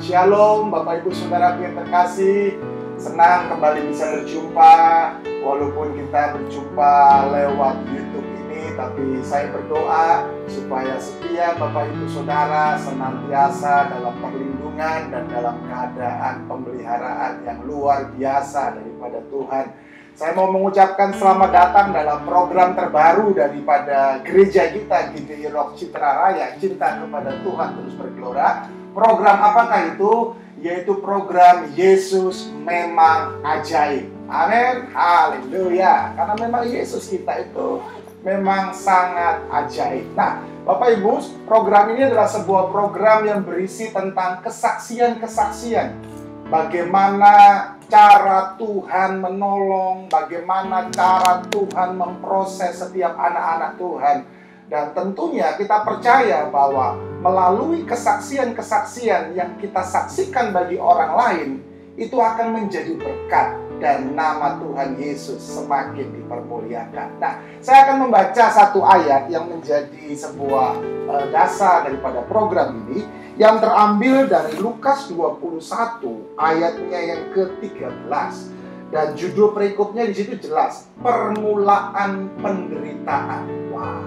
Shalom Bapak Ibu Saudara yang terkasih. Senang kembali bisa berjumpa. Walaupun kita berjumpa lewat YouTube ini, tapi saya berdoa supaya setiap Bapak Ibu Saudara senantiasa dalam perlindungan dan dalam keadaan pemeliharaan yang luar biasa daripada Tuhan. Saya mau mengucapkan selamat datang dalam program terbaru daripada gereja kita, Gideon Rock Citra Raya, Cinta Kepada Tuhan Terus Bergelora. Program apakah itu? Yaitu program Yesus Memang Ajaib. Amin, haleluya. Karena memang Yesus kita itu memang sangat ajaib. Nah, Bapak Ibu, program ini adalah sebuah program yang berisi tentang kesaksian-kesaksian. Bagaimana cara Tuhan menolong, bagaimana cara Tuhan memproses setiap anak-anak Tuhan. Dan tentunya kita percaya bahwa melalui kesaksian-kesaksian yang kita saksikan bagi orang lain, itu akan menjadi berkat dan nama Tuhan Yesus semakin dipermuliakan. Nah, saya akan membaca satu ayat yang menjadi sebuah dasar daripada program ini, yang terambil dari Lukas 21 ayatnya yang ke-13, dan judul perikopnya di situ jelas, permulaan penderitaan. Wow,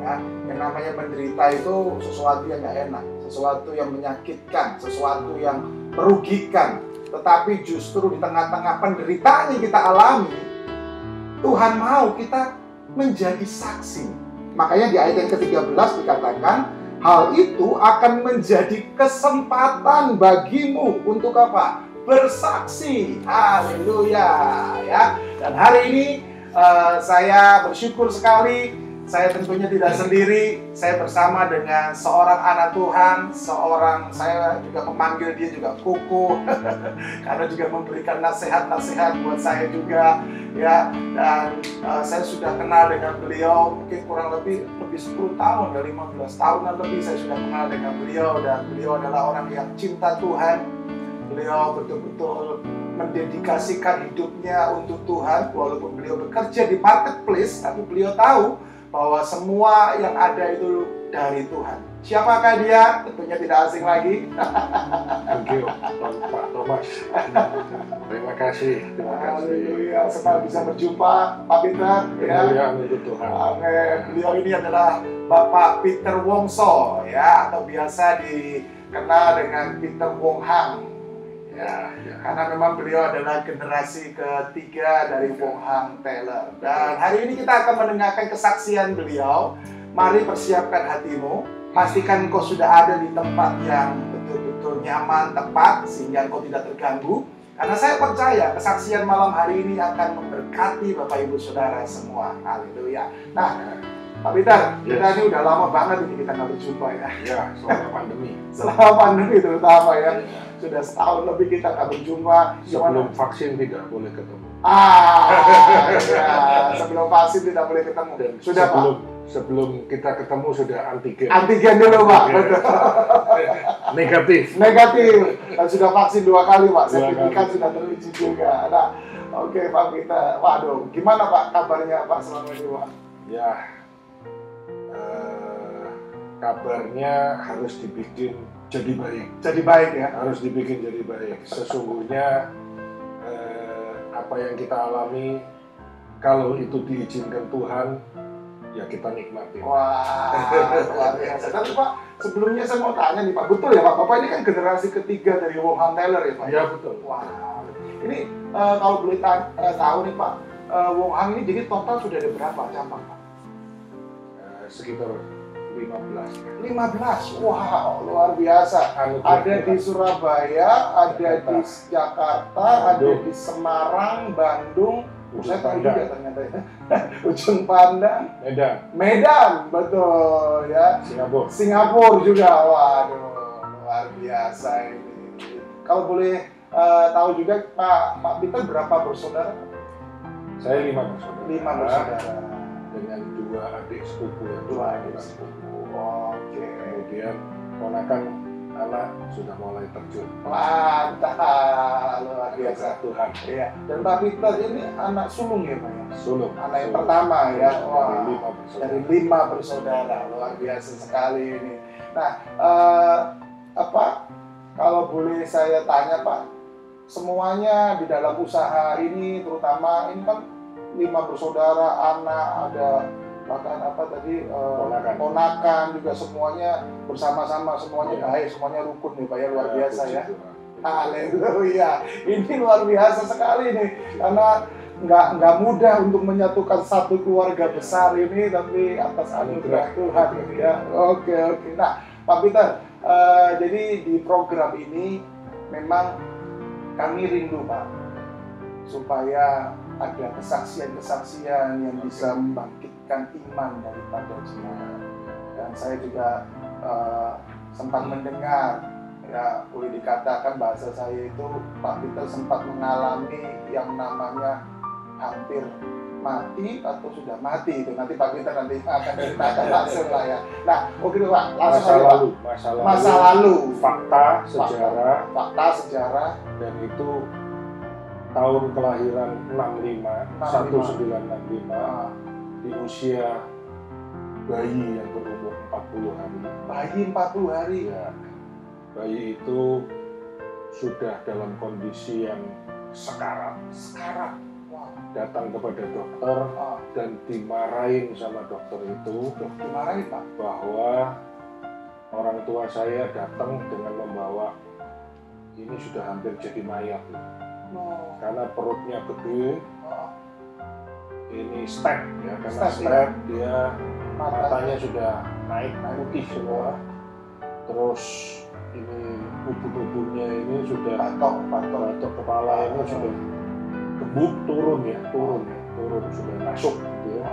ya, yang namanya menderita itu sesuatu yang gak enak, sesuatu yang menyakitkan, sesuatu yang merugikan. Tetapi justru di tengah-tengah penderitaan yang kita alami, Tuhan mau kita menjadi saksi. Makanya di ayat yang ke-13 dikatakan, hal itu akan menjadi kesempatan bagimu untuk apa? Bersaksi. Haleluya, ya. Dan hari ini saya bersyukur sekali. Saya tentunya tidak sendiri. Saya bersama dengan seorang anak Tuhan, saya juga memanggil dia juga Koko, karena juga memberikan nasihat-nasihat buat saya juga, ya. Dan saya sudah kenal dengan beliau mungkin kurang lebih 10 tahun, dari 15 tahunan lebih saya sudah kenal dengan beliau, dan beliau adalah orang yang cinta Tuhan. Beliau betul-betul mendedikasikan hidupnya untuk Tuhan, walaupun beliau bekerja di marketplace, tapi beliau tahu bahwa semua yang ada itu dari Tuhan. Siapakah dia? Tentunya tidak asing lagi. Thank you, Pak Thomas. Terima kasih. Haleluya, senang bisa berjumpa Pak Peter. Ya. Untuk Tuhan. Amin. Beliau ini adalah Bapak Peter Wongso, ya, atau biasa dikenal dengan Peter Wong Hang. Ya, karena memang beliau adalah generasi ketiga dari Wong Hang Taylor. Dan hari ini kita akan mendengarkan kesaksian beliau. Mari persiapkan hatimu. Pastikan kau sudah ada di tempat yang betul-betul nyaman, tepat, sehingga kau tidak terganggu. Karena saya percaya kesaksian malam hari ini akan memberkati Bapak Ibu Saudara semua. Haleluya. Nah, Pak Peter, kita ini udah lama banget ini kita nggak berjumpa ya. Ya, selama pandemi. Selama pandemi terutama ya. Sudah setahun lebih kita nggak berjumpa. Sebelum vaksin tidak boleh ketemu. Ya, sebelum vaksin tidak boleh ketemu. Dan sudah sebelum kita ketemu sudah antigen. Antigen dulu Pak. Betul. Negatif. Dan sudah vaksin 2 kali Pak. Sertifikat sudah teruji juga. Nah, oke Pak Peter. Waduh, gimana Pak kabarnya Pak selama ini Pak? Ya, kabarnya harus dibikin jadi baik. Jadi baik ya? Harus dibikin jadi baik. Sesungguhnya apa yang kita alami, kalau itu diizinkan Tuhan, ya kita nikmati. Wah, luar biasa. Tapi Pak, sebelumnya saya mau tanya nih Pak, betul ya Pak? Bapak ini kan generasi ketiga dari Wong Hang Taylor ya Pak? Ya betul. Wah, ini kalau boleh tahu nih Pak, Wong Hang ini jadi total sudah ada berapa cabang Pak? Sekitar 15. 15, wow, luar biasa. Ada di Surabaya, ada di Jakarta, ada di Semarang, Bandung, saya tahu juga ternyata ya. Ujung Pandang, Medan, betul ya. Singapura juga, waduh, luar biasa ini. Kalau boleh tahu juga Pak Peter berapa bersaudara? Saya 5 bersaudara. 5 bersaudara. Dengan 2 adik sepupu yang 2 adik sepupu. Oke. Kemudian ponakan anak sudah mulai terjun. Mantap, luar biasa Tuhan. Iya. Dan Pak Peter ini anak sulung ya Pak ya? Sulung. Anak yang pertama ya. Wah, dari 5 bersaudara. Luar biasa sekali ini. Nah, kalau boleh saya tanya Pak, semuanya di dalam usaha ini, terutama ini kan 5 bersaudara, anak, ada bahkan apa tadi ponakan juga, semuanya bersama-sama, semuanya baik, semuanya rukun nih Pak ya, luar biasa ya. Haleluya, ini luar biasa sekali nih, karena nggak mudah untuk menyatukan satu keluarga besar ini, tapi atas anugerah Tuhan gitu ya. Oke. Nah Pak Peter, jadi di program ini memang kami rindu Pak, supaya ada kesaksian-kesaksian yang bisa membangkitkan iman daripada jemaat. Dan saya juga sempat mendengar, ya boleh dikatakan bahasa saya itu, Pak Peter sempat mengalami yang namanya hampir mati atau sudah mati itu. Nanti Pak Peter nanti akan ceritakan langsung lah ya. Nah, oke Pak, langsung masa lalu, fakta sejarah, dan itu tahun kelahiran 1965 di usia bayi yang berumur 40 hari. Bayi 40 hari? Ya, bayi itu sudah dalam kondisi yang sekarat. Wow. Datang kepada dokter dan dimarahin sama dokter itu. Dimarahin Pak? Bahwa orang tua saya datang dengan membawa, ini sudah hampir jadi mayat. Karena perutnya gede, ini step ya, karena step dia matanya sudah naik putih semua, terus ini ubun-ubunnya ini sudah batok kepala ini sudah gebuk, turun sudah masuk gitu ya,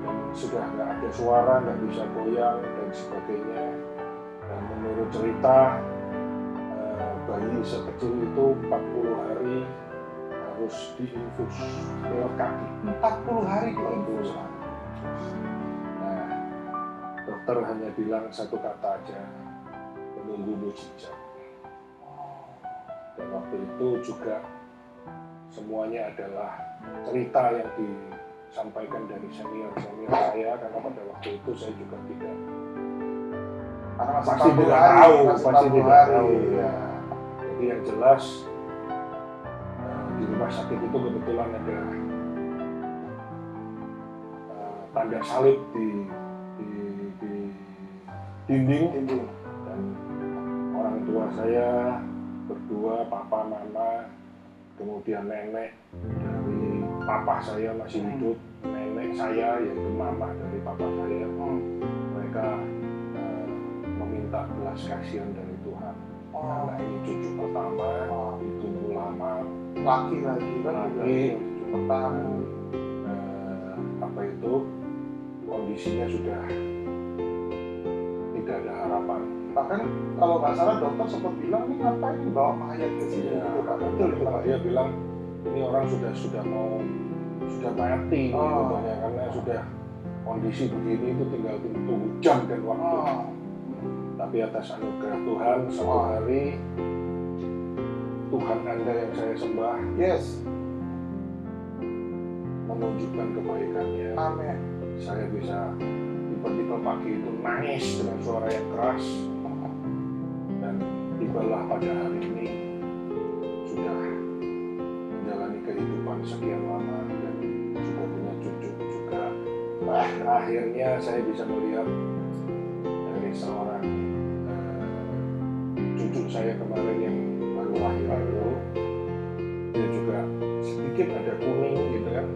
dan sudah nggak ada suara, nggak bisa goyang dan sebagainya. Dan menurut cerita, bayi sekecil itu 40 hari harus diinfus lewat kaki. 40 hari diinfus. Nah, dokter hanya bilang satu kata aja, menunggu mujizat. Dan waktu itu juga semuanya adalah cerita yang disampaikan dari senior saya, karena pada waktu itu saya juga tidak, pasti tidak tahu. Ya. Jadi yang jelas di rumah sakit itu kebetulan ada tanda salib di dinding, dan orang tua saya berdua, papa, mama, kemudian nenek dari papa saya masih hidup, nenek saya yaitu mama dari papa saya, mereka meminta belas kasihan dari Tuhan. Karena ini cucu pertama, ditunggu lama, laki kan, cucu pertama, kondisinya sudah tidak ada harapan. Bahkan kalau nggak salah dokter sempat bilang, ini ngapain bawa mayat ke sini? Ya, betul. Dia bilang ini orang sudah mati, katanya, karena sudah kondisi begini itu tinggal tunggu jam dan waktu. Tapi atas anugerah Tuhan, satu hari Tuhan Anda yang saya sembah, menunjukkan kebaikannya. Amin. Saya bisa tiba-tiba pagi itu nangis dengan suara yang keras, dan tibalah pada hari ini sudah menjalani kehidupan sekian lama dan sudah punya cucu juga. Akhirnya saya bisa melihat dari seorang cucu saya kemarin yang baru lahir itu, dia juga sedikit ada kuning gitu kan.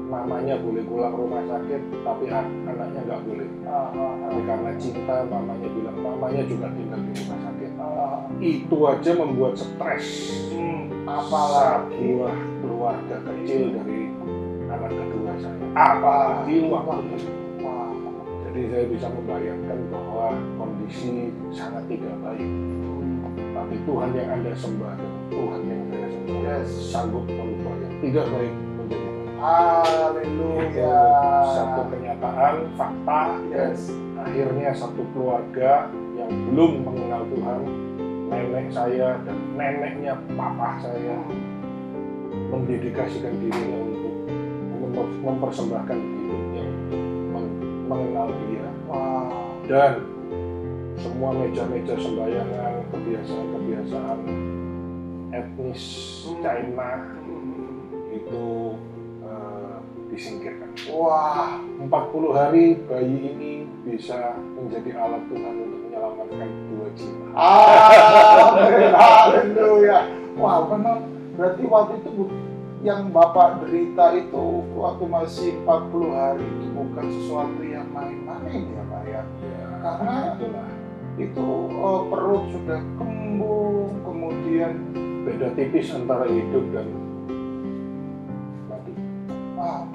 Mamanya boleh pulang rumah sakit, tapi anaknya nggak boleh. Tapi karena cinta, mamanya bilang mamanya juga tinggal di rumah sakit. Itu aja membuat stres. Apalagi buah keluarga kecil dari anak kedua saya. Apalagi waktu itu. Jadi saya bisa membayangkan bahwa kondisi sangat tidak baik. Tapi Tuhan yang Anda sembah, Tuhan yang saya sembah, sanggup merubah yang tidak baik menjadi baik. Haleluya. Satu kenyataan, fakta. Akhirnya satu keluarga yang belum mengenal Tuhan, nenek saya dan neneknya papa saya, mendedikasikan dirinya untuk mempersembahkan hidupnya mengenal Dia. Dan semua meja-meja sembayangan, kebiasaan-kebiasaan etnis China itu disingkirkan. Wah, 40 hari bayi ini bisa menjadi alat Tuhan untuk menyelamatkan 2 jiwa. amin, haleluya. Wah, memang berarti waktu itu yang Bapak derita itu waktu masih 40 hari itu bukan sesuatu yang main-main ya Pak ya. Karena itulah itu perut sudah kembung, kemudian beda tipis antara hidup dan mati. wow,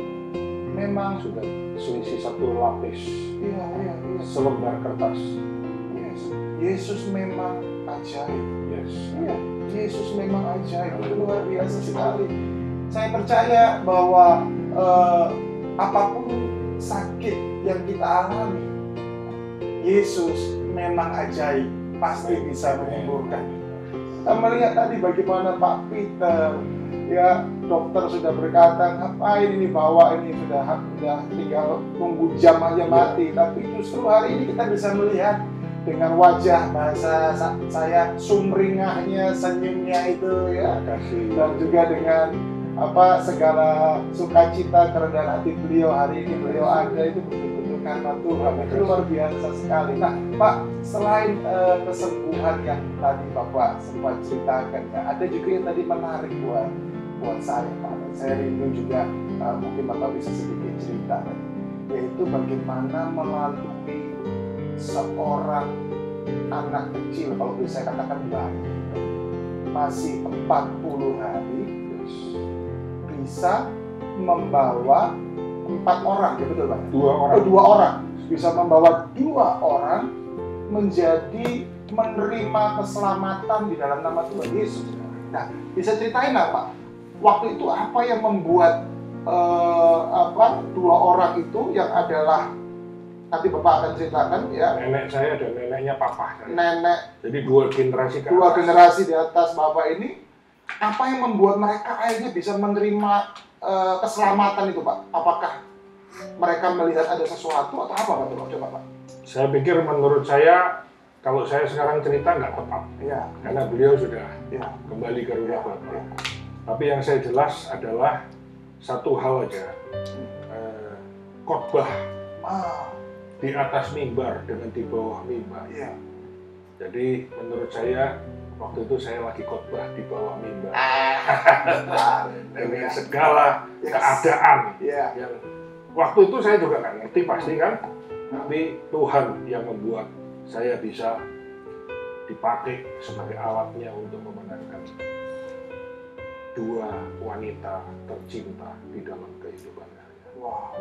memang Sudah selisih 1 lapis, iya. selembar kertas. Yes. Yesus memang ajaib. Yes. Iya, Yesus memang ajaib. Itu luar biasa sekali. Saya percaya bahwa apapun sakit yang kita alami, Yesus memang ajaib, pasti bisa menyembuhkan. Kita melihat tadi bagaimana Pak Peter, ya dokter sudah berkata, ngapain ini bawa ini sudah tinggal tunggu jam aja mati. Tapi justru hari ini kita bisa melihat dengan wajah bahasa saya sumringahnya, senyumnya itu ya, dan juga dengan segala sukacita kerendahan hati beliau hari ini beliau ada itu betul-betul karena Tuhan. Itu luar biasa sekali. Nah Pak, selain kesembuhan yang tadi Bapak sempat ceritakan, ya, ada juga yang tadi menarik buat saya Pak. Saya rindu juga mungkin Bapak bisa sedikit cerita, yaitu bagaimana melalui seorang anak kecil, kalau bisa saya katakan bayi, masih 40 hari bisa membawa 4 orang, ya betul Pak? 2 orang. 2 orang bisa membawa 2 orang menjadi menerima keselamatan di dalam nama Tuhan Yesus. Nah, bisa ceritain apa? Waktu itu apa yang membuat 2 orang itu yang adalah nanti Bapak akan ceritakan ya. Nenek saya dan neneknya papa. Nenek. Jadi 2 generasi ke atas. 2 generasi di atas Bapak ini. Apa yang membuat mereka akhirnya bisa menerima keselamatan itu Pak? Apakah mereka melihat ada sesuatu atau apa Pak? Coba Pak. Saya pikir menurut saya, kalau saya sekarang cerita nggak tepat. Ya. Karena beliau sudah Ya. kembali ke rumah Ya. Bapak. Ya. Tapi yang saya jelas adalah satu hal aja. Khotbah di atas mimbar dengan di bawah mimbar. Iya. Jadi menurut saya waktu itu saya lagi khotbah di bawah mimbar dengan segala keadaan yang waktu itu saya juga nggak ngerti pasti kan, tapi Tuhan yang membuat saya bisa dipakai sebagai alatnya untuk memenangkan 2 wanita tercinta di dalam kehidupan saya. Wow.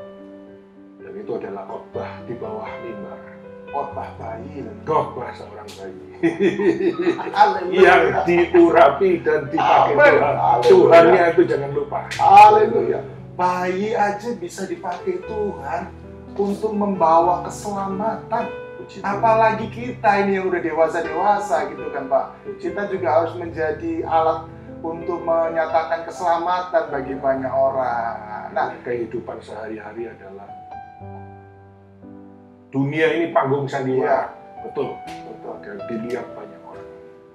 Dan itu adalah khotbah di bawah mimbar. Khotbah bayi. Khotbah seorang bayi. Haleluya. Yang diurapi dan dipakai Tuhan. Tuhannya itu jangan lupa. Haleluya. Bayi aja bisa dipakai Tuhan untuk membawa keselamatan. Apalagi kita ini yang udah dewasa gitu kan Pak. Kita juga harus menjadi alat untuk menyatakan keselamatan bagi banyak orang. Nah, kehidupan sehari-hari adalah dunia ini panggung sandiwara. Betul. Dan dilihat banyak orang.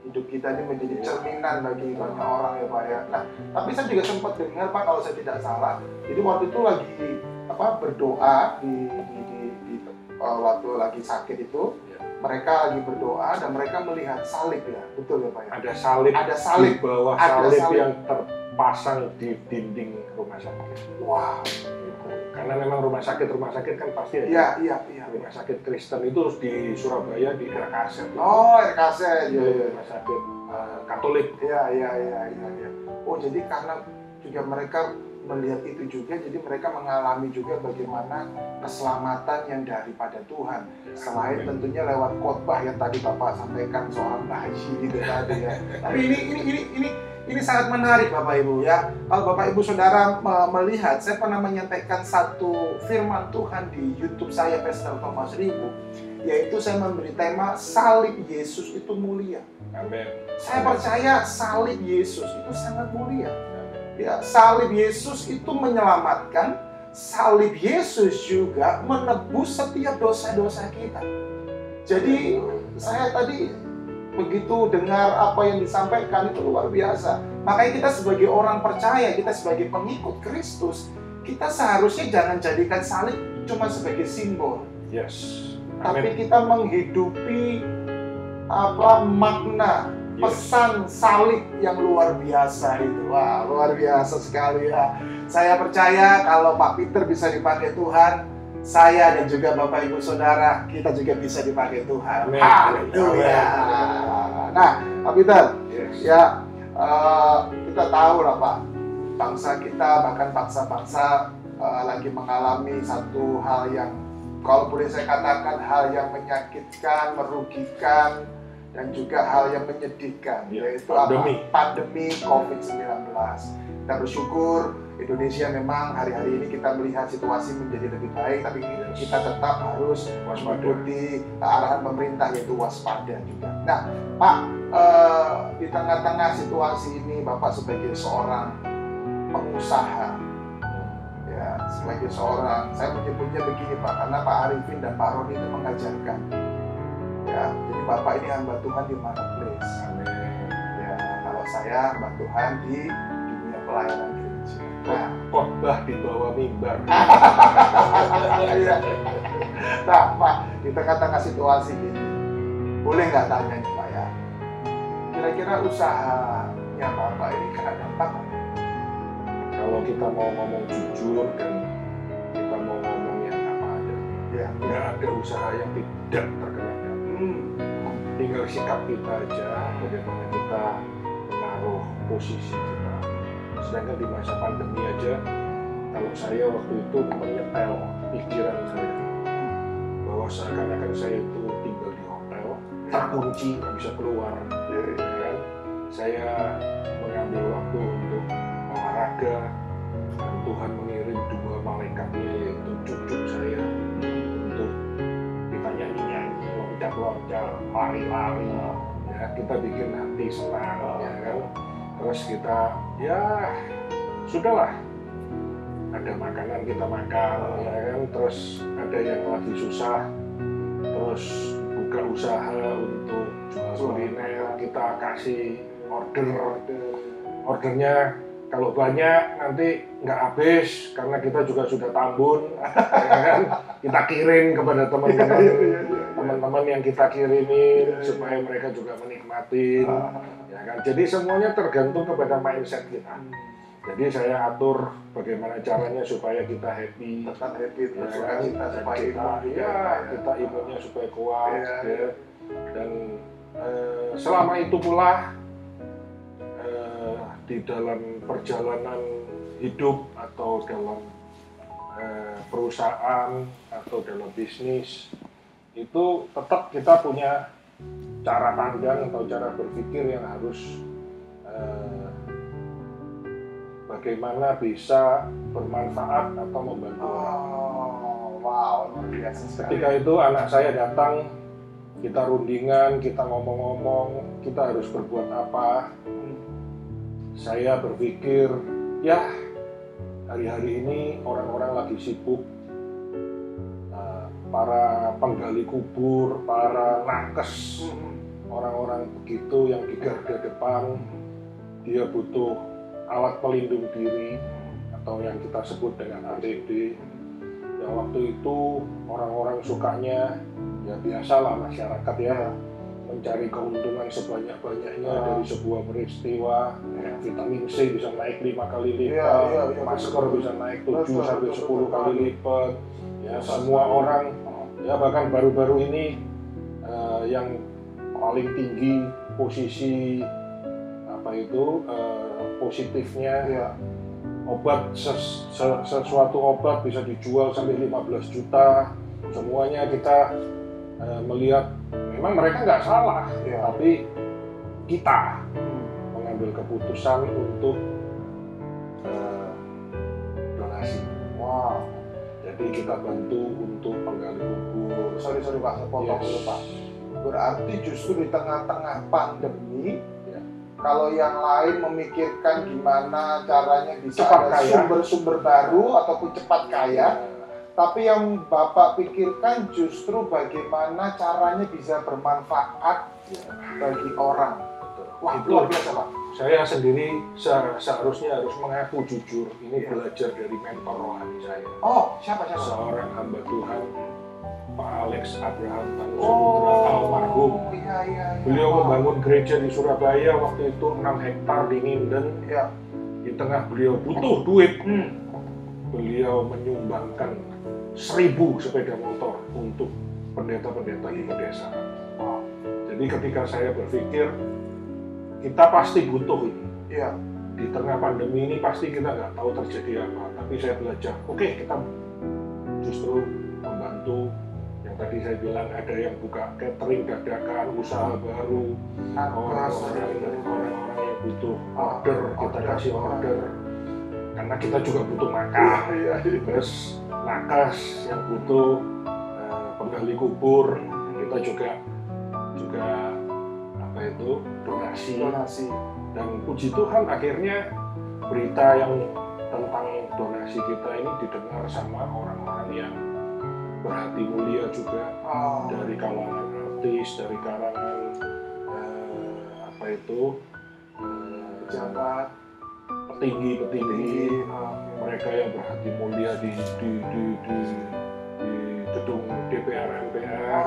Hidup kita ini menjadi cerminan bagi banyak orang ya Pak ya. Nah, tapi saya juga sempat dengar Pak, kalau saya tidak salah, jadi waktu itu lagi berdoa di waktu lagi sakit itu, mereka lagi berdoa dan mereka melihat salib ya, betul ya Pak ya? Ada salib di bawah salib yang terpasang di dinding rumah sakit. Wow. Karena memang rumah sakit kan pasti ada. Iya. Rumah sakit Kristen itu di Surabaya di RKZ. Oh, RKZ. Iya. Rumah sakit Katolik. Iya. Oh, jadi karena juga mereka melihat itu juga, jadi mereka mengalami juga bagaimana keselamatan yang daripada Tuhan. Selain tentunya lewat khotbah yang tadi Bapak sampaikan soal haji gitu tadi ya. Tapi ini sangat menarik Bapak Ibu ya. Kalau Bapak Ibu Saudara melihat, saya pernah menyampaikan satu firman Tuhan di YouTube saya, Pastor Thomas Ribu, yaitu saya memberi tema salib Yesus itu mulia. Amin. Saya percaya salib Yesus itu sangat mulia. Ya, salib Yesus itu menyelamatkan, salib Yesus juga menebus setiap dosa-dosa kita. Jadi saya tadi begitu dengar apa yang disampaikan itu luar biasa. Makanya kita sebagai orang percaya, kita sebagai pengikut Kristus, kita seharusnya jangan jadikan salib cuma sebagai simbol. Yes. Tapi kita menghidupi makna pesan salib yang luar biasa itu. Wah, luar biasa sekali ya. Saya percaya kalau Pak Peter bisa dipakai Tuhan, saya dan juga Bapak Ibu Saudara, kita juga bisa dipakai Tuhan. Haleluya. Nah, Pak Peter, ya kita tahu lah Pak, bangsa kita bahkan bangsa-bangsa lagi mengalami satu hal yang, kalau boleh saya katakan, hal yang menyakitkan, merugikan, dan juga hal yang menyedihkan, yaitu pandemi COVID-19. Kita bersyukur Indonesia memang hari-hari ini kita melihat situasi menjadi lebih baik, tapi kita tetap harus mengikuti arahan pemerintah, yaitu waspada juga. Nah, Pak, di tengah-tengah situasi ini, Bapak sebagai seorang pengusaha, ya, sebagai seorang, saya menyebutnya begini Pak, karena Pak Arifin dan Pak Roni itu mengajarkan. Ya, jadi Bapak ini hamba Tuhan di marketplace. Ya, kalau saya hamba Tuhan di dunia pelayanan gereja. Nah, khotbah di bawah mimbar. Nah, Pak, di tengah-tengah situasi ini, boleh nggak tanya nih Pak ya? Kira-kira usahanya Bapak ini kena dampak nggak? Kalau kita mau ngomong jujur dan kita mau ngomong yang apa aja, ya nggak ada usaha yang tidak terkena dampak. Tinggal sikap kita aja, bagaimana kita menaruh posisi kita. Sedangkan di masa pandemi aja, kalau saya waktu itu menyetel pikiran saya bahwa seakan-akan saya itu tinggal di hotel, terkunci, nggak bisa keluar. Dan saya mengambil waktu untuk olahraga, dan Tuhan mengirim 2 malaikatnya, yaitu cucu saya, untuk kita nyanyi-nyanyi, loncat-loncat, lari-lari, ya kita bikin hati senang, ya kan. Terus kita, ya sudahlah, ada makanan kita makan, ya kan. Terus ada yang lagi susah, terus buka usaha untuk jual kuliner, kita kasih ordernya. Kalau banyak nanti nggak habis karena kita juga sudah tambun, ya kan? Kita kirim kepada teman-teman yang kita kirimin supaya mereka juga menikmati, ya kan? Jadi semuanya tergantung kepada mindset kita. Jadi saya atur bagaimana caranya supaya kita happy, tetap happy, ya kan? Kita imunnya supaya kuat, ya. Dan selama itu pula di dalam perjalanan hidup atau dalam perusahaan atau dalam bisnis itu tetap kita punya cara pandang atau cara berpikir yang harus bagaimana bisa bermanfaat atau membantu orang. Wow, luar biasa sekali. Ketika itu anak saya datang, kita rundingan, kita ngomong-ngomong, kita harus berbuat apa. Saya berpikir, ya hari-hari ini orang-orang lagi sibuk, para penggali kubur, para nakes, orang-orang begitu yang di garda depan, dia butuh alat pelindung diri atau yang kita sebut dengan APD. Yang waktu itu orang-orang sukanya, ya biasalah masyarakat ya, mencari keuntungan sebanyak-banyaknya dari sebuah peristiwa. Vitamin C bisa naik 5 kali lipat, masker bisa naik 7-10 kali lipat. Ya, semua orang, ya bahkan baru-baru ini yang paling tinggi posisi positifnya, obat sesuatu obat bisa dijual sampai 15 juta. Semuanya kita melihat memang mereka nggak salah, tapi kita mengambil keputusan untuk donasi. Wow. Jadi kita bantu untuk penggali kubur. Sorry Pak, saya potong dulu Pak. Berarti justru di tengah-tengah pandemi, kalau yang lain memikirkan gimana caranya bisa ada sumber-sumber baru ataupun cepat kaya, Tapi yang Bapak pikirkan justru bagaimana caranya bisa bermanfaat bagi orang. Wah, Itu luar biasa Pak. saya sendiri seharusnya harus mengaku jujur. Ini belajar dari mentor rohani saya. Oh, siapa? Seorang hamba Tuhan, Pak Alex Abraham Tanusutra almarhum. Iya. Beliau membangun gereja di Surabaya waktu itu 6 hektar di Nginden. Iya. Di tengah beliau butuh duit, beliau menyumbangkan 1000 sepeda motor untuk pendeta-pendeta di pedesaan. Jadi ketika saya berpikir kita pasti butuh ini. Iya. Di tengah pandemi ini pasti kita nggak tahu terjadi apa. Tapi saya belajar, oke, kita justru membantu. Yang tadi saya bilang ada yang buka catering dadakan, usaha baru, orang-orang yang butuh order, kita kasih order. Karena kita juga butuh makan. Terus nakas yang butuh penggali kubur, kita juga apa itu donasi. Dan puji Tuhan akhirnya berita yang tentang donasi kita ini didengar sama orang-orang yang berhati mulia juga, dari kalangan artis, dari kalangan pejabat, petinggi, mereka yang berhati mulia di gedung DPR MPR,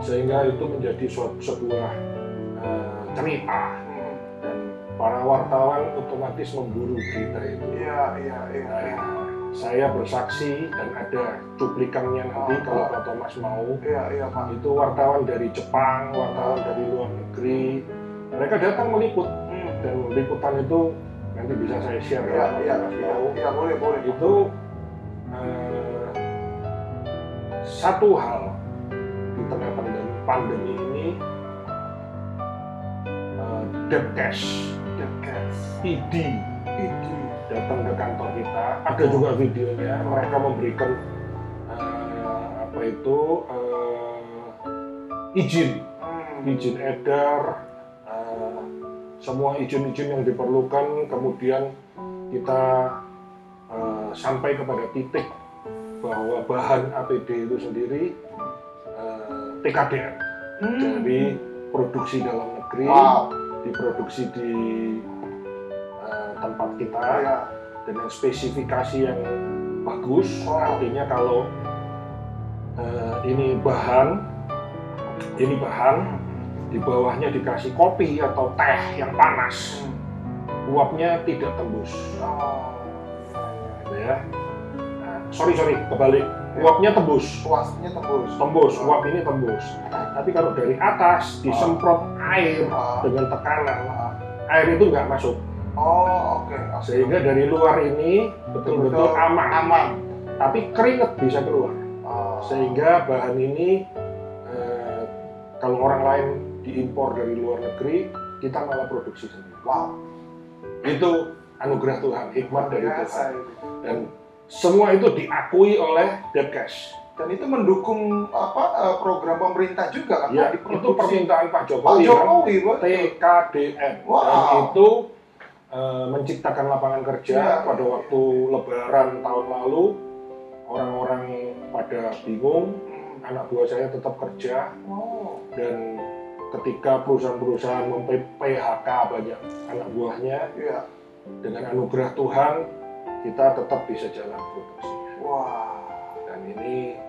sehingga itu menjadi sebuah cerita dan para wartawan otomatis memburu berita itu. Saya bersaksi dan ada cuplikannya nanti kalau Pak Thomas mau. Pak. Itu wartawan dari Jepang, wartawan dari luar negeri, mereka datang meliput dan liputan itu nanti bisa saya share kalau Pak Thomas mau. Boleh. Itu satu hal di tengah pandemi ini, Depkes, ID datang ke kantor kita, ada juga videonya. Mereka memberikan izin edar, semua izin-izin yang diperlukan. Kemudian kita sampai kepada titik bahwa bahan APD itu sendiri TKDN dari produksi dalam negeri, diproduksi di tempat kita dengan spesifikasi yang bagus. Artinya kalau ini bahan di bawahnya dikasih kopi atau teh yang panas, uapnya tidak tembus. Ya. Sorry, kebalik. Uapnya tembus. Uap ini tembus. Tapi kalau dari atas disemprot air dengan tekanan, air itu nggak masuk. Sehingga dari luar ini betul-betul aman. Tapi keringat bisa keluar. Sehingga bahan ini kalau orang lain diimpor dari luar negeri, kita malah produksi sendiri. Itu anugerah Tuhan, hikmat dari Tuhan. Dan semua itu diakui oleh Depkes. Dan itu mendukung program pemerintah juga kan? Ya, itu permintaan Pak Jokowi, TKDN. Dan itu menciptakan lapangan kerja. Pada waktu Lebaran tahun lalu, orang-orang pada bingung, anak buah saya tetap kerja. Dan ketika perusahaan-perusahaan mem-PHK banyak anak buahnya, dengan anugerah Tuhan, kita tetap bisa jalan produksi. Dan ini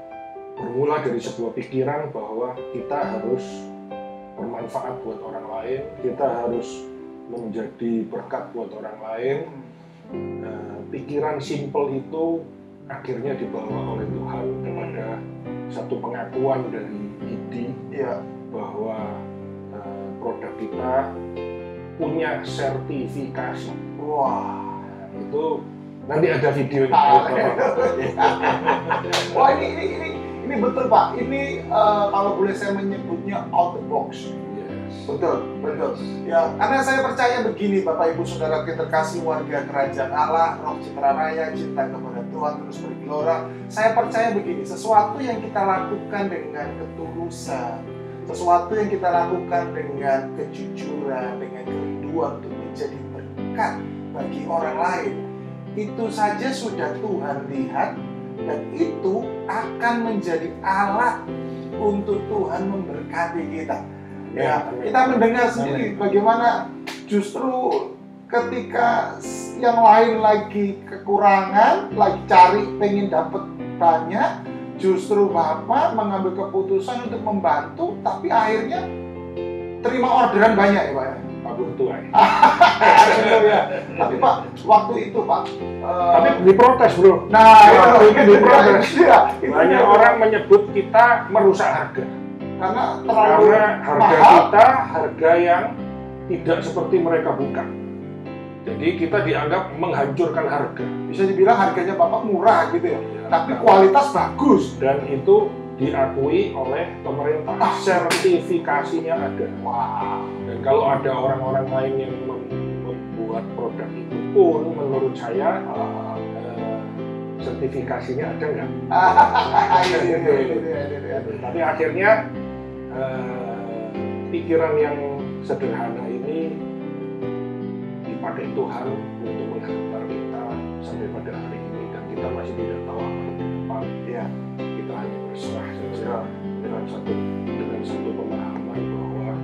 bermula dari sebuah pikiran bahwa kita harus bermanfaat buat orang lain, kita harus menjadi berkat buat orang lain. Pikiran simple itu akhirnya dibawa oleh Tuhan kepada satu pengakuan dari ID bahwa produk kita punya sertifikasi. Itu nanti ada videonya. Ini betul Pak. Ini kalau boleh saya menyebutnya out the box. Betul. Ya, karena saya percaya begini, Bapak Ibu Saudara yang terkasih, warga kerajaan Allah, Roh Citra Raya, cinta kepada Tuhan terus bergelora. Saya percaya begini, sesuatu yang kita lakukan dengan ketulusan, sesuatu yang kita lakukan dengan kejujuran, dengan kerinduan untuk menjadi berkat bagi orang lain, itu saja sudah Tuhan lihat dan itu akan menjadi alat untuk Tuhan memberkati kita. Ya, kita mendengar sendiri bagaimana justru ketika yang lain lagi kekurangan, lagi cari pengen dapat banyak, justru Bapak mengambil keputusan untuk membantu, tapi akhirnya terima orderan banyak ya Pak. Pak Buntu ya. Tapi Pak, waktu itu Pak. Tapi diprotes bro. Nah, itu diprotes. Ya, banyak orang menyebut kita merusak harga. Karena terlalu harga mahal. kita harga yang tidak seperti mereka buka. Jadi kita dianggap menghancurkan harga. Bisa dibilang harganya Bapak murah gitu ya. Tapi kualitas bagus dan itu diakui oleh pemerintah. Sertifikasinya ada. Wow. Dan kalau ada orang-orang lain yang membuat produk itu pun menurut saya sertifikasinya ada nggak? Tapi akhirnya pikiran yang sederhana ini dipakai Tuhan untuk menghantar kita sampai pada hari ini, dan kita masih tidak tahu apa ke depan. Ya, kita hanya berserah saja dengan satu pemahaman bahwa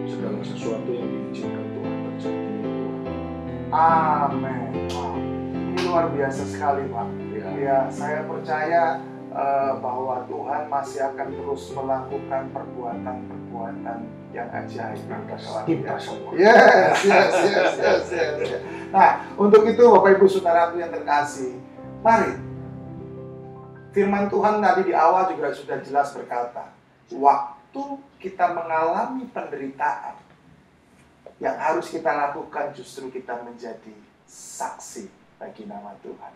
segala sesuatu yang diizinkan Tuhan terjadi. Amin. Ini luar biasa sekali Pak. Ya, saya percaya bahwa Tuhan masih akan terus melakukan perbuatan-perbuatan yang ajaib atas kita semua. Yes. Nah, untuk itu Bapak Ibu Saudaraku yang terkasih, mari firman Tuhan tadi di awal juga sudah jelas berkata, waktu kita mengalami penderitaan, yang harus kita lakukan justru kita menjadi saksi bagi nama Tuhan.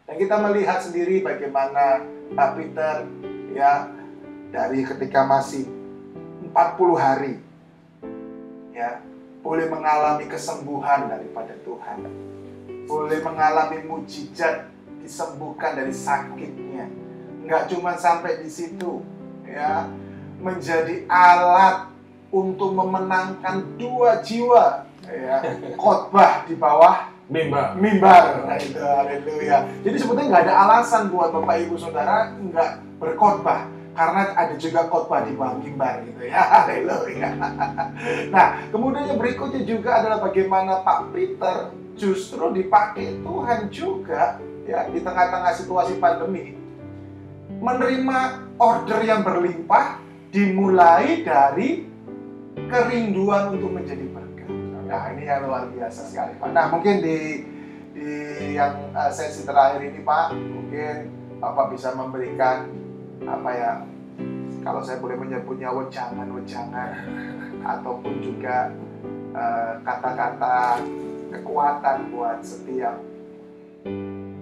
Dan kita melihat sendiri bagaimana Pak Peter ya dari ketika masih 40 hari ya boleh mengalami kesembuhan daripada Tuhan. Boleh mengalami mujizat, disembuhkan dari sakitnya. Enggak cuma sampai di situ ya, menjadi alat untuk memenangkan 2 jiwa ya, khotbah di bawah mimbar. Nah, itu haleluya. Jadi sebetulnya nggak ada alasan buat Bapak Ibu Saudara nggak berkhotbah, karena ada juga khotbah di bawah mimbar gitu ya. Haleluya. Nah, kemudian yang berikutnya juga adalah bagaimana Pak Peter justru dipakai Tuhan juga ya di tengah-tengah situasi pandemi, menerima order yang berlimpah dimulai dari kerinduan untuk menjadi berkat. Nah, ini yang luar biasa sekali Pak. Nah, mungkin di yang sesi terakhir ini Pak, mungkin Bapak bisa memberikan apa ya, kalau saya boleh menyebutnya wejangan-wejangan ataupun juga kata-kata kekuatan buat setiap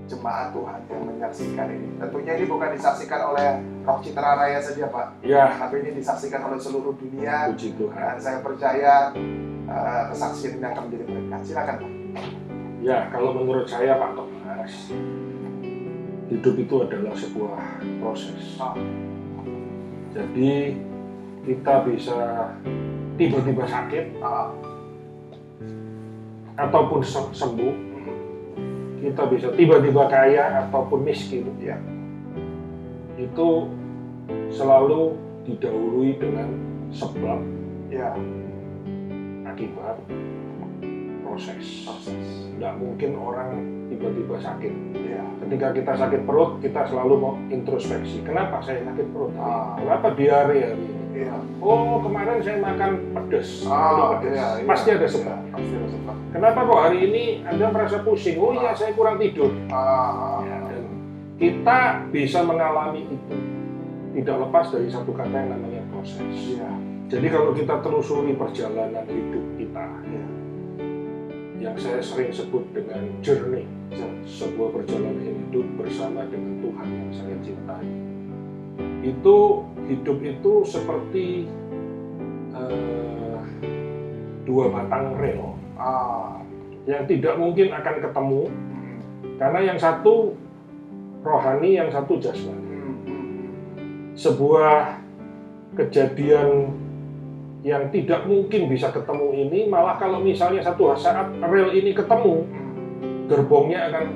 jemaat Tuhan yang menyaksikan ini. Tentunya ini bukan disaksikan oleh Roh Citra Raya saja Pak, ya, tapi ini disaksikan oleh seluruh dunia. Puji Tuhan. Dan saya percaya kesaksian ini akan menjadi berkat. Silakan Pak. Ya, kalau menurut saya Pak Thomas, hidup itu adalah sebuah proses. Jadi kita bisa tiba-tiba sakit ataupun sembuh, kita bisa tiba-tiba kaya ataupun miskin. Ya. Itu selalu didahului dengan sebab, ya, akibat, proses. Nggak mungkin orang tiba-tiba sakit. Ya. Ketika kita sakit perut, kita selalu mau introspeksi. Kenapa saya sakit perut? Kenapa diare hari ini? Ya. Oh, kemarin saya makan pedas. Ya. Pasti ada sebab. Kenapa kok hari ini Anda merasa pusing? Oh iya, saya kurang tidur. Ya, dan kita bisa mengalami itu tidak lepas dari satu kata yang namanya proses. Ya. Jadi kalau kita telusuri perjalanan hidup kita, ya, yang saya sering sebut dengan journey, sebuah perjalanan hidup bersama dengan Tuhan yang saya cintai, itu hidup itu seperti 2 batang rel yang tidak mungkin akan ketemu, karena yang satu rohani, yang satu jasmani. Sebuah kejadian yang tidak mungkin bisa ketemu ini, malah kalau misalnya satu saat rel ini ketemu, gerbongnya akan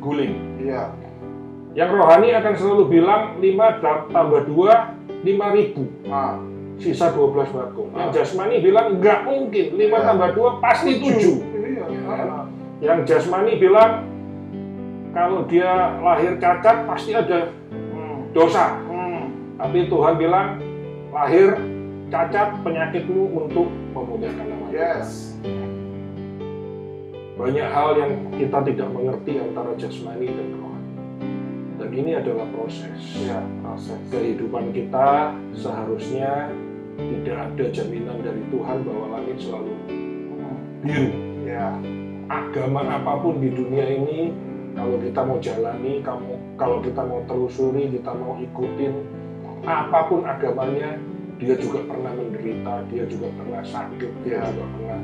diguling. Iya. Yang rohani akan selalu bilang 5 tambah 2, 5.000. Sisa 12 bagong. Yang jasmani bilang nggak mungkin, 5 tambah 2 pasti 7. Yang jasmani bilang kalau dia lahir cacat pasti ada dosa. Tapi Tuhan bilang lahir cacat penyakitmu untuk memuliakan nama Tuhan. Banyak hal yang kita tidak mengerti antara jasmani dan rohani. Dan ini adalah proses. Kehidupan kita seharusnya tidak ada jaminan dari Tuhan bahwa langit selalu biru. Agama apapun di dunia ini, kalau kita mau jalani, kalau kita mau telusuri, kita mau ikutin, apapun agamanya, dia juga pernah menderita, dia juga pernah sakit, dia juga pernah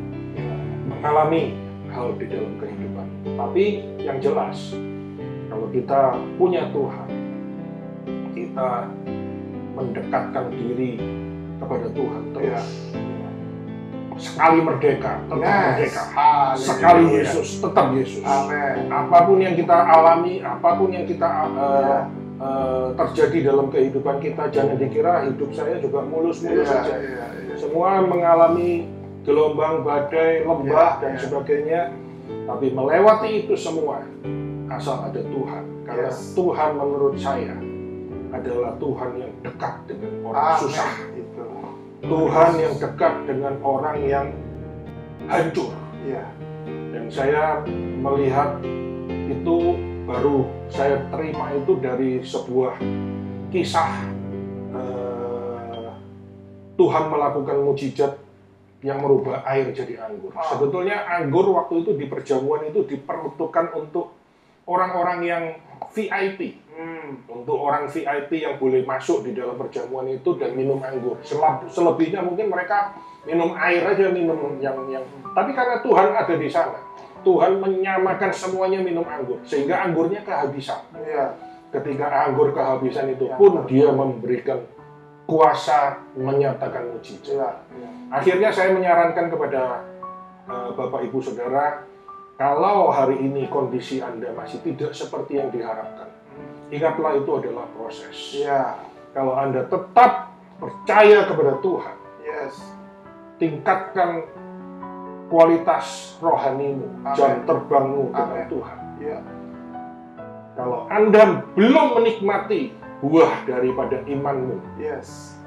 mengalami hal di dalam kehidupan. Tapi yang jelas, kalau kita punya Tuhan, kita mendekatkan diri kepada Tuhan terus. Sekali merdeka, tetap merdeka. Sekali Yesus, tetap Yesus. Apapun yang kita alami, apapun yang kita terjadi dalam kehidupan kita, jangan dikira hidup saya juga mulus-mulus saja. Semua mengalami gelombang, badai, lembah, dan sebagainya. Tapi melewati itu semua, asal ada Tuhan. Karena Tuhan menurut saya adalah Tuhan yang dekat dengan orang susah. Tuhan yang dekat dengan orang yang hancur. Dan saya melihat itu baru saya terima itu dari sebuah kisah Tuhan melakukan mukjizat yang merubah air jadi anggur. Sebetulnya anggur waktu itu di perjamuan itu diperuntukkan untuk orang-orang yang VIP. Untuk orang VIP yang boleh masuk di dalam perjamuan itu dan minum anggur. Selebihnya mungkin mereka minum air aja, minum yang. Tapi karena Tuhan ada di sana, Tuhan menyamakan semuanya minum anggur, sehingga anggurnya kehabisan. Ketika anggur kehabisan itu pun dia memberikan kuasa menyatakan mukjizat. Akhirnya saya menyarankan kepada Bapak Ibu Saudara, kalau hari ini kondisi Anda masih tidak seperti yang diharapkan, ingatlah itu adalah proses. Kalau Anda tetap percaya kepada Tuhan, tingkatkan kualitas rohanimu, jam terbangmu dengan Tuhan. Kalau Anda belum menikmati buah daripada imanmu,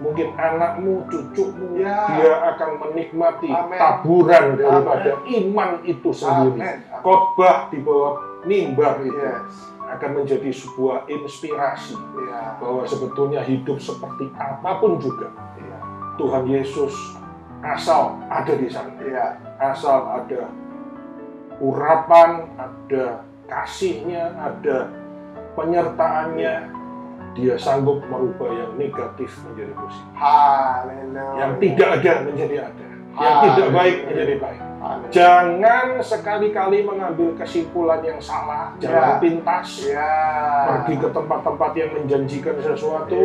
mungkin anakmu, cucumu, dia akan menikmati taburan daripada iman itu sendiri. Khotbah di bawah mimbar itu akan menjadi sebuah inspirasi bahwa sebetulnya hidup seperti apapun juga Tuhan Yesus asal ada di sana, asal ada urapan, ada kasihnya, ada penyertaannya, dia sanggup merubah yang negatif menjadi positif. Yang tidak ada menjadi ada, yang tidak baik menjadi baik. Jangan sekali-kali mengambil kesimpulan yang salah, jalan pintas, pergi ke tempat-tempat yang menjanjikan sesuatu.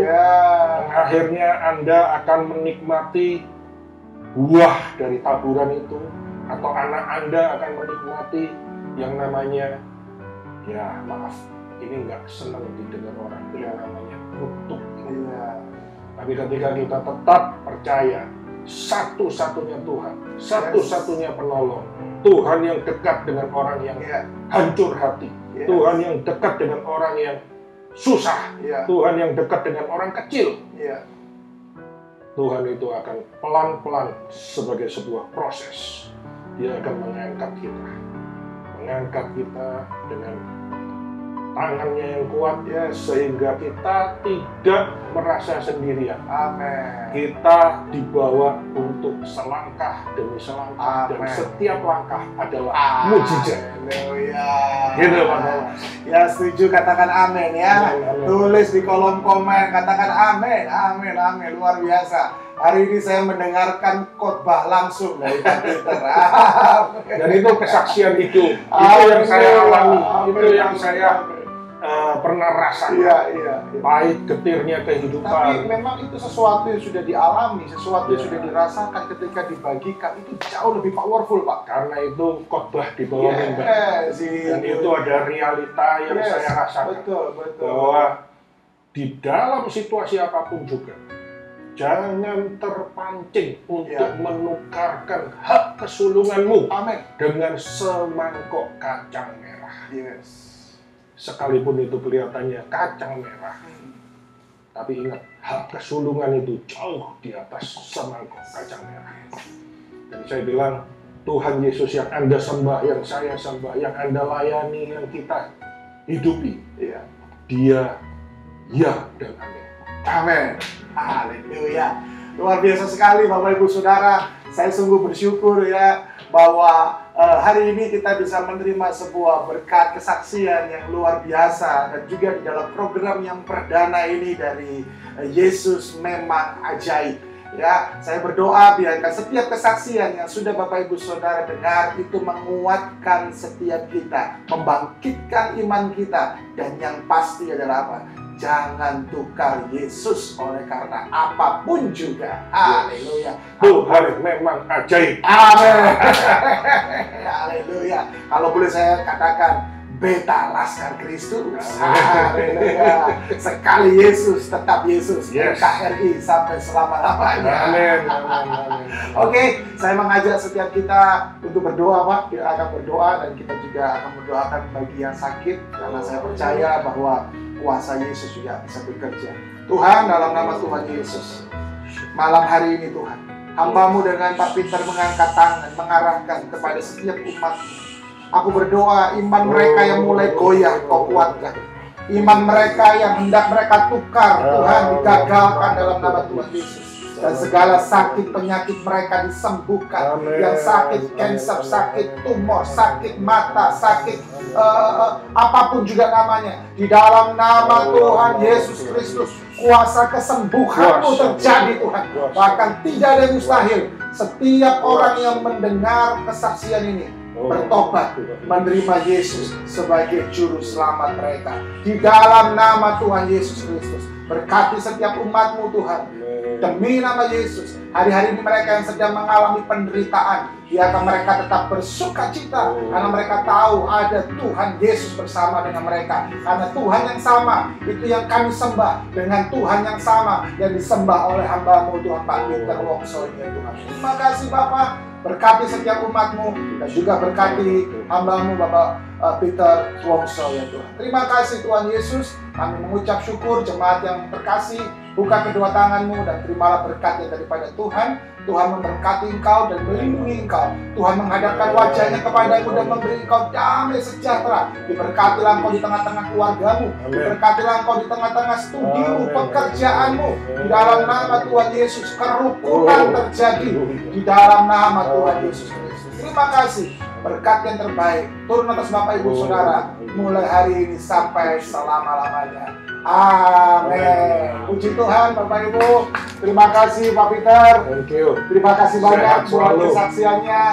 Akhirnya Anda akan menikmati buah dari taburan itu, atau anak Anda akan menikmati yang namanya, ya maaf, ini nggak senang didengar orang, itu yang namanya kutuk. Tapi ketika kita tetap percaya satu-satunya Tuhan, satu-satunya penolong, Tuhan yang dekat dengan orang yang hancur hati, Tuhan yang dekat dengan orang yang susah, Tuhan yang dekat dengan orang kecil, Tuhan itu akan pelan-pelan sebagai sebuah proses. Dia akan mengangkat kita dengan tangannya yang kuat, sehingga kita tidak merasa sendirian. Kita dibawa untuk selangkah demi selangkah, dan setiap langkah adalah mukjizat. Gitu, Pak. Ya, setuju, katakan amin ya. Tulis di kolom komen, katakan amin, amin, amin. Luar biasa. Hari ini saya mendengarkan khotbah langsung dari Pak Peter. Dan itu kesaksian hidup. Itu yang saya alami. Itu yang saya pernah rasakan. Iya. Pahit getirnya kehidupan. Tapi memang itu sesuatu yang sudah dialami, sesuatu yang sudah dirasakan ketika dibagikan itu jauh lebih powerful, Pak. Karena itu khotbah ditolongin, Pak. Dan itu ada realita yang saya rasakan. Betul. Bahwa di dalam situasi apapun juga, jangan terpancing untuk menukarkan hak kesulunganmu dengan semangkok kacang merah. Sekalipun itu kelihatannya kacang merah. Tapi ingat, hak kesulungan itu jauh di atas semangkok kacang merah. Dan saya bilang, Tuhan Yesus yang Anda sembah, yang saya sembah, yang Anda layani, yang kita hidupi, Dia ya dan amin. Amin. Haleluya. Luar biasa sekali Bapak Ibu Saudara. Saya sungguh bersyukur ya bahwa hari ini kita bisa menerima sebuah berkat kesaksian yang luar biasa, dan juga di dalam program yang perdana ini dari Yesus Memang Ajaib. Ya, saya berdoa biarkan setiap kesaksian yang sudah Bapak Ibu Saudara dengar itu menguatkan setiap kita, membangkitkan iman kita, dan yang pasti adalah apa? Jangan tukar Yesus oleh karena apapun juga. Haleluya. Tuhan memang ajaib. Amin. Haleluya. Kalau boleh saya katakan, beta Laskar Kristus. Haleluya. Sekali Yesus, tetap Yesus. NKRI sampai selama-lamanya. Amin. Oke, saya mengajak setiap kita untuk berdoa, Pak. Kita akan berdoa dan kita juga akan mendoakan bagi yang sakit, karena saya percaya bahwa kuasa Yesus juga bisa bekerja. Tuhan, dalam nama Tuhan Yesus, malam hari ini Tuhan, hamba-Mu dengan Pak Peter mengangkat tangan, mengarahkan kepada setiap umat. Aku berdoa iman mereka yang mulai goyah, Kau kuatkan. Iman mereka yang hendak mereka tukar, Tuhan, digagalkan dalam nama Tuhan Yesus. Dan segala sakit penyakit mereka disembuhkan. Amen. Yang sakit cancer, sakit tumor, sakit mata, sakit apapun juga namanya, di dalam nama Tuhan Yesus Kristus, kuasa kesembuhan-Mu terjadi Tuhan. Bahkan tidak ada yang mustahil. Setiap orang yang mendengar kesaksian ini bertobat, menerima Yesus sebagai juru selamat mereka. Di dalam nama Tuhan Yesus Kristus, berkati setiap umat-Mu Tuhan. Demi nama Yesus, hari-hari ini mereka yang sedang mengalami penderitaan, biarkan mereka tetap bersuka cita, karena mereka tahu ada Tuhan Yesus bersama dengan mereka. Karena Tuhan yang sama, itu yang kami sembah, dengan Tuhan yang sama yang disembah oleh hamba-Mu Tuhan Pak Peter Wongso ini Tuhan. Terima kasih Bapak, berkati setiap umat-Mu, dan juga berkati hamba-Mu Bapak Peter Wongso ya Tuhan. Terima kasih Tuhan Yesus, kami mengucap syukur. Jemaat yang terkasih, buka kedua tangan-Mu dan terimalah berkat yang daripada Tuhan. Tuhan memberkati engkau dan melindungi engkau. Tuhan menghadapkan wajahnya kepadamu dan memberi engkau damai sejahtera. Diberkatilah engkau di tengah-tengah keluargamu. Diberkatilah engkau di tengah-tengah studimu, pekerjaanmu. Di dalam nama Tuhan Yesus, kerukunan terjadi di dalam nama Tuhan Yesus Kristus. Terima kasih. Berkat yang terbaik turun atas Bapak Ibu Saudara mulai hari ini sampai selama-lamanya. Amin. Puji Tuhan Bapak Ibu. Terima kasih Pak Peter. Thank you. Terima kasih banyak buat kesaksiannya.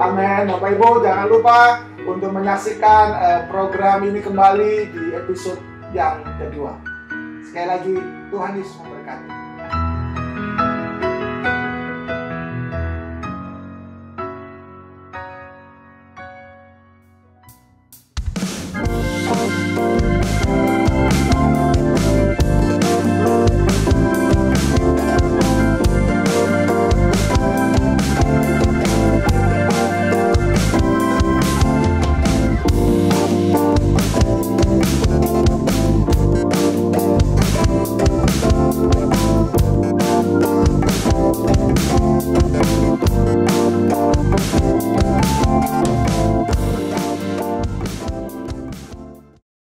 Amin. Bapak Ibu jangan lupa untuk menyaksikan program ini kembali di episode yang kedua. Sekali lagi Tuhan Yesus memberkati.